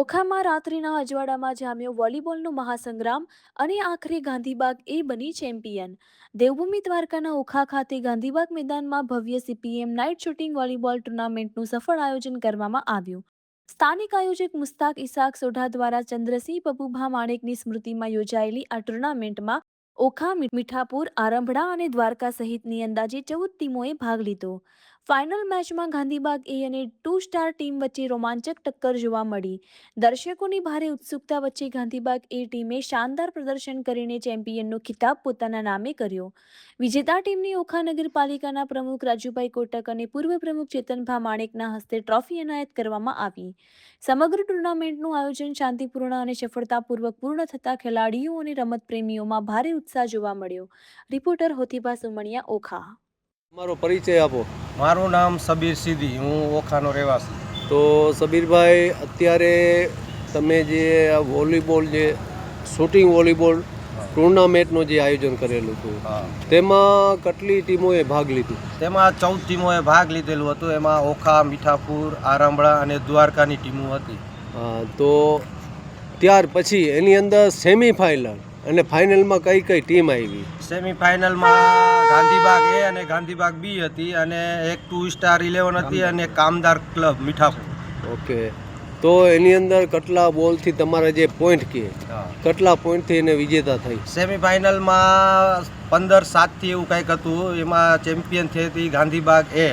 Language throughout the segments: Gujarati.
ઓખામાં રાત્રિના અજવાળામાં જામ્યો વોલીબોલનો મહાસંગ્રામ અને આખરે ગાંધીબાગ એ બની ચેમ્પિયન. દેવભૂમિ દ્વારકાના ઓખા ખાતે ગાંધીબાગ મેદાનમાં ભવ્ય સીપીએમ નાઇટ શૂટિંગ વોલીબોલ ટુર્નામેન્ટનું સફળ આયોજન કરવામાં આવ્યું. સ્થાનિક આયોજક મુસ્તાક ઇસાક સોઢા દ્વારા ચંદ્રસિંહ પબુભા માણેકની સ્મૃતિમાં યોજાયેલી આ ટુર્નામેન્ટમાં ઓખા, મીઠાપુર, આરંભડા અને દ્વારકા સહિતની અંદાજે 14 ટીમોએ ભાગ લીધો. ફાઇનલ મેચમાં ગાંધીબાગ એ અને 2 સ્ટાર ટીમ વચ્ચે રોમાંચક ટક્કર જોવા મળી. દર્શકોની ભારે ઉત્સુકતા વચ્ચે ગાંધીબાગ એ ટીમે શાનદાર પ્રદર્શન કરીને ચેમ્પિયનનો ખિતાબ પોતાના નામે કર્યો. વિજેતા ટીમને ઓખા નગરપાલિકાના પ્રમુખ રાજુભાઈ કોટક અને પૂર્વ પ્રમુખ ચેતનભા માણેકના હસ્તે ટ્રોફી એનાયત કરવામાં આવી. સમગ્ર ટુર્નામેન્ટનું આયોજન શાંતિપૂર્ણ અને સફળતાપૂર્વક પૂર્ણ થતાં ખેલાડીઓ અને રમતપ્રેમીઓમાં ભારે ઉત્સાહ જોવા મળ્યો. રિપોર્ટર હોતીબા સુમણિયા, ઓખા. તમારો પરિચય આપો. મારું નામ સબીર સિદ્દી, હું ઓખાનો રહેવાસી. તો સબીરભાઈ, અત્યારે તમે જે વોલીબોલ જે શૂટિંગ વોલીબોલ ટુર્નામેન્ટનું જે આયોજન કરેલું હતું તેમાં કેટલી ટીમોએ ભાગ લીધો? તેમાં 14 ટીમોએ ભાગ લીધેલું હતું. એમાં ઓખા, મીઠાપુર, આરંભડા અને દ્વારકાની ટીમો હતી. તો ત્યાર પછી એની અંદર સેમિફાઇનલ અને ફાઇનલમાં કઈ કઈ ટીમ આવી? સેમિફાઇનલમાં ગાંધીબાગ એ અને ગાંધીબાગ બી હતી અને એક 2 સ્ટાર 11 હતી અને કામદાર ક્લબ મીઠાપુર. ઓકે. તો એની અંદર કેટલા બોલથી તમારા જે પોઈન્ટ કહે કેટલા પોઈન્ટથી એને વિજેતા થઈ? સેમિફાઇનલમાં 15-7 એવું કંઈક હતું. એમાં ચેમ્પિયન થઈ હતી ગાંધીબાગ એ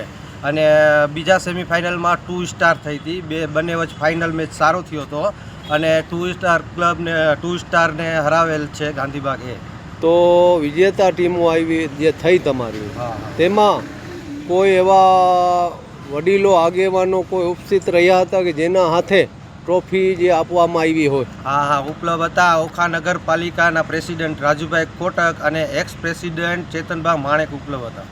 અને બીજા સેમિફાઇનલમાં 2 સ્ટાર થઈ હતી. બંને વચ્ચે ફાઇનલ મેચ સારો થયો હતો અને 2 સ્ટાર ક્લબને 2 સ્ટારને હરાવેલ છે ગાંધીબાગ એ. તો વિજેતા ટીમો આવી જે થઈ તમારી, તેમાં કોઈ એવા વડીલો આગેવાનો કોઈ ઉપસ્થિત રહ્યા હતા કે જેના હાથે ટ્રોફી જે આપવામાં આવી હોય? હા, ઉપલબ્ધ હતા. ઓખા નગરપાલિકાના પ્રેસિડેન્ટ રાજુભાઈ કોટક અને એક્સ પ્રેસિડેન્ટ ચેતનભા માણેક ઉપલબ્ધ હતા.